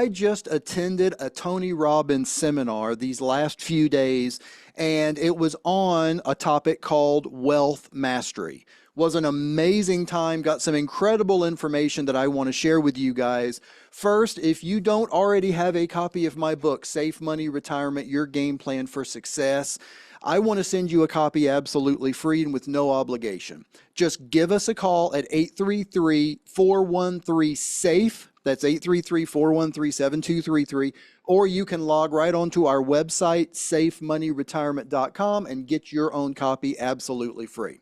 I just attended a Tony Robbins seminar these last few days, and it was on a topic called wealth mastery. Was an amazing time, got some incredible information that I want to share with you guys. First, if you don't already have a copy of my book, Safe Money Retirement, Your Game Plan for Success, I want to send you a copy absolutely free and with no obligation. Just give us a call at 833-413-SAFE. That's 833-413-7233. Or you can log right onto our website, safemoneyretirement.com, and get your own copy absolutely free.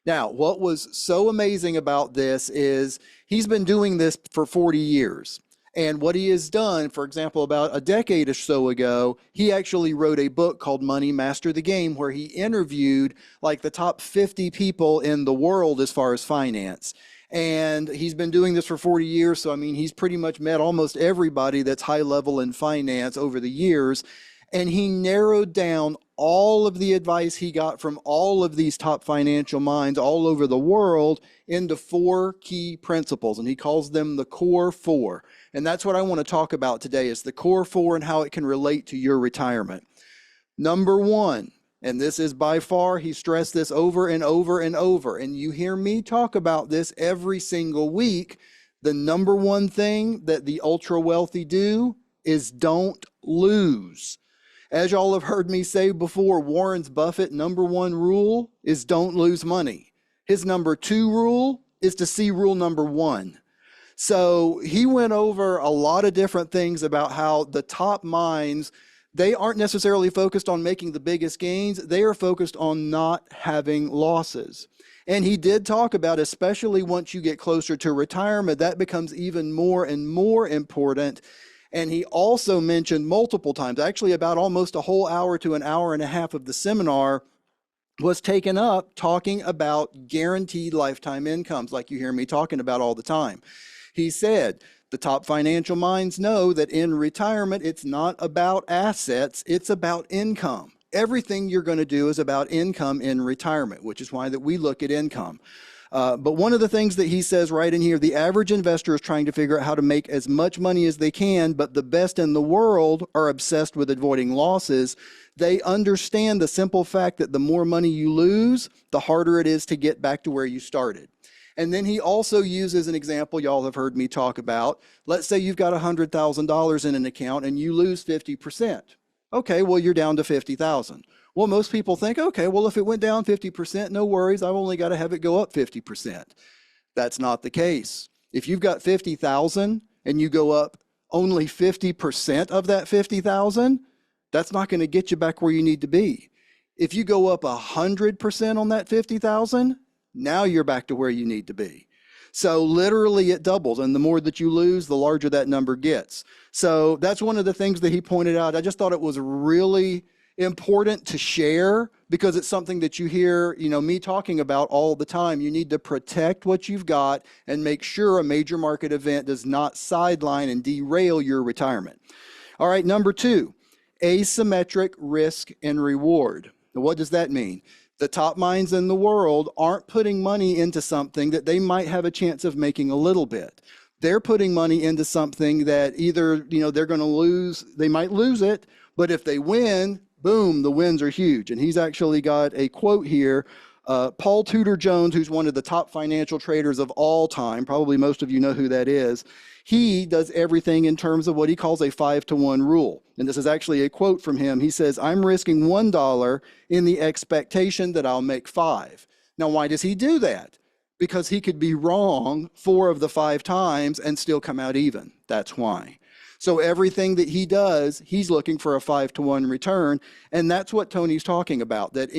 Now, what was so amazing about this is he's been doing this for 40 years. And what he has done, for example, about a decade or so ago, he actually wrote a book called Money Master the Game, where he interviewed like the top 50 people in the world as far as finance. And he's been doing this for 40 years. So, I mean, he's pretty much met almost everybody that's high level in finance over the years. And he narrowed down all of the advice he got from all of these top financial minds all over the world into 4 key principles. And he calls them the core 4. And that's what I want to talk about today, is the core 4 and how it can relate to your retirement. Number 1, and this is by far, he stressed this over and over and over, and you hear me talk about this every single week. The number 1 thing that the ultra wealthy do is don't lose. As y'all have heard me say before, Warren Buffett's number 1 rule is don't lose money. His number 2 rule is to see rule number 1. So he went over a lot of different things about how the top minds, they aren't necessarily focused on making the biggest gains. They are focused on not having losses. And he did talk about, especially once you get closer to retirement, that becomes even more and more important. And he also mentioned multiple times, actually about almost a whole hour to an hour and a half of the seminar was taken up talking about guaranteed lifetime incomes, like you hear me talking about all the time. He said, the top financial minds know that in retirement, it's not about assets, it's about income. Everything you're going to do is about income in retirement, which is why that we look at income. But one of the things that he says right in here, the average investor is trying to figure out how to make as much money as they can, but the best in the world are obsessed with avoiding losses. They understand the simple fact that the more money you lose, the harder it is to get back to where you started. And then he also uses an example y'all have heard me talk about. Let's say you've got $100,000 in an account and you lose 50%. Okay, well, you're down to 50,000. Well, most people think, okay, well, if it went down 50%, no worries. I've only got to have it go up 50%. That's not the case. If you've got 50,000 and you go up only 50% of that 50,000, that's not going to get you back where you need to be. If you go up 100% on that 50,000, now you're back to where you need to be. So literally it doubles, and the more that you lose, the larger that number gets. So that's one of the things that he pointed out. I just thought it was really important to share because it's something that you hear, me talking about all the time. You need to protect what you've got and make sure a major market event does not sideline and derail your retirement. All right, number 2, asymmetric risk and reward. Now, what does that mean? The top minds in the world aren't putting money into something that they might have a chance of making a little bit. They're putting money into something that either, they're going to lose, they might lose it, but if they win, boom, the wins are huge. And he's actually got a quote here. Paul Tudor Jones, who's one of the top financial traders of all time, probably most of you know who that is, he does everything in terms of what he calls a 5-to-1 rule. And this is actually a quote from him. He says, I'm risking $1 in the expectation that I'll make 5. Now, why does he do that? Because he could be wrong 4 of the 5 times and still come out even. That's why. So everything that he does, he's looking for a 5-to-1 return. And that's what Tony's talking about, that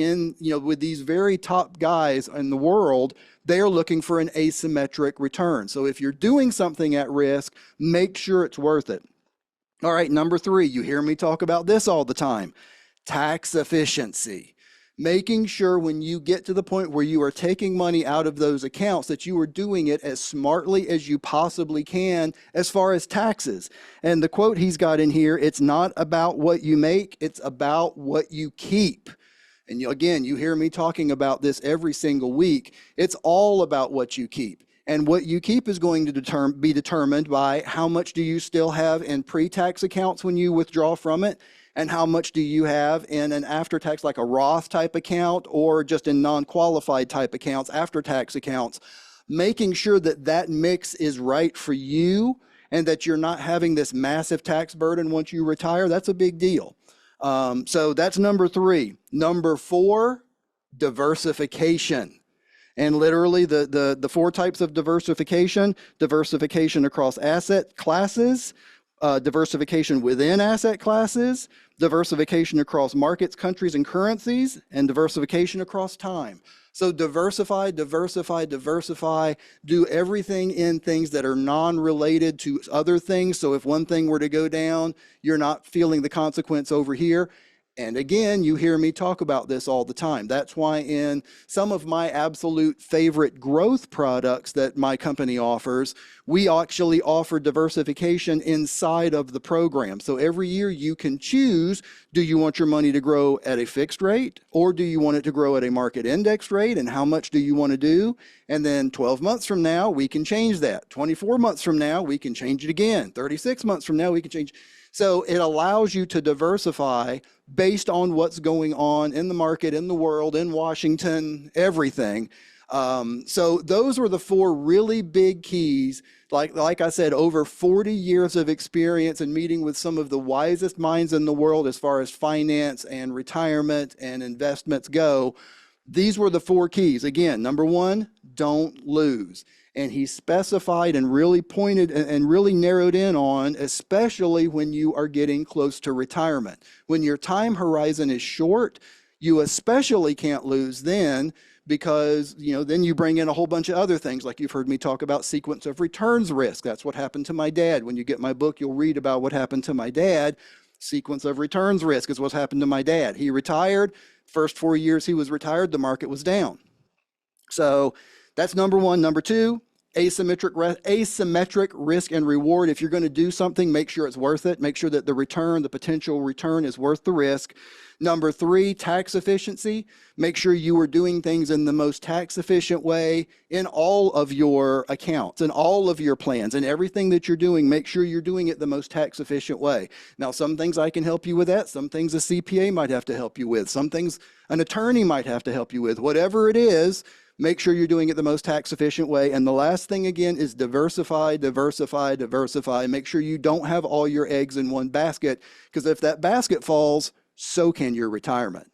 with these very top guys in the world, they're looking for an asymmetric return. So if you're doing something at risk, make sure it's worth it. All right, number 3, you hear me talk about this all the time, tax efficiency. Making sure when you get to the point where you are taking money out of those accounts that you are doing it as smartly as you possibly can as far as taxes. And the quote he's got in here, it's not about what you make, it's about what you keep. And again, you hear me talking about this every single week. It's all about what you keep. And what you keep is going to be determined by how much do you still have in pre-tax accounts when you withdraw from it, and how much do you have in an after-tax, like a Roth type account, or just in non-qualified type accounts, after-tax accounts. Making sure that that mix is right for you and that you're not having this massive tax burden once you retire, that's a big deal. So that's number 3. Number 4, diversification. And literally the 4 types of diversification: diversification across asset classes, diversification within asset classes, diversification across markets, countries, and currencies, and diversification across time. So diversify, diversify, diversify. Do everything in things that are non-related to other things. So if one thing were to go down, you're not feeling the consequence over here. And again, you hear me talk about this all the time. That's why in some of my absolute favorite growth products that my company offers, we actually offer diversification inside of the program. So every year you can choose, do you want your money to grow at a fixed rate, or do you want it to grow at a market index rate, and how much do you want to do? And then 12 months from now, we can change that. 24 months from now, we can change it again. 36 months from now, we can change. So it allows you to diversify based on what's going on in the market, in the world, in Washington, everything. So those were the 4 really big keys. Like I said, over 40 years of experience in meeting with some of the wisest minds in the world as far as finance and retirement and investments go. These were the 4 keys. Again, number 1, don't lose. And he specified and really pointed and really narrowed in on, especially when you are getting close to retirement. When your time horizon is short, you especially can't lose then, because then you bring in a whole bunch of other things, like you've heard me talk about sequence of returns risk. That's what happened to my dad. When you get my book, you'll read about what happened to my dad. Sequence of returns risk is what's happened to my dad. He retired. First 4 years he was retired, the market was down. So that's number 1. Number 2, asymmetric risk and reward. If you're going to do something, make sure it's worth it. Make sure that the potential return is worth the risk. Number 3, tax efficiency. Make sure you are doing things in the most tax efficient way in all of your accounts, in all of your plans, and everything that you're doing. Make sure you're doing it the most tax efficient way. Now, some things I can help you with that. Some things a CPA might have to help you with. Some things an attorney might have to help you with. Whatever it is, make sure you're doing it the most tax efficient way. And the last thing, again, is diversify, diversify, diversify. Make sure you don't have all your eggs in one basket, because if that basket falls, so can your retirement.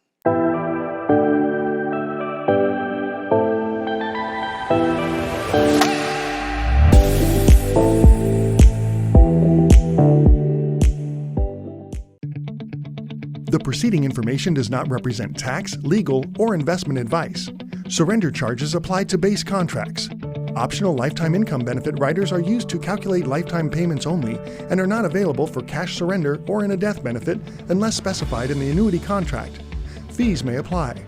The preceding information does not represent tax, legal, or investment advice. Surrender charges apply to base contracts. Optional lifetime income benefit riders are used to calculate lifetime payments only and are not available for cash surrender or in a death benefit unless specified in the annuity contract. Fees may apply.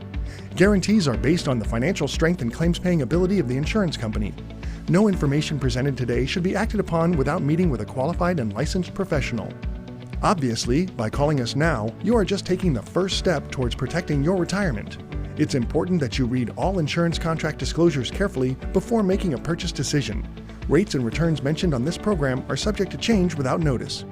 Guarantees are based on the financial strength and claims-paying ability of the insurance company. No information presented today should be acted upon without meeting with a qualified and licensed professional. Obviously, by calling us now, you are just taking the first step towards protecting your retirement. It's important that you read all insurance contract disclosures carefully before making a purchase decision. Rates and returns mentioned on this program are subject to change without notice.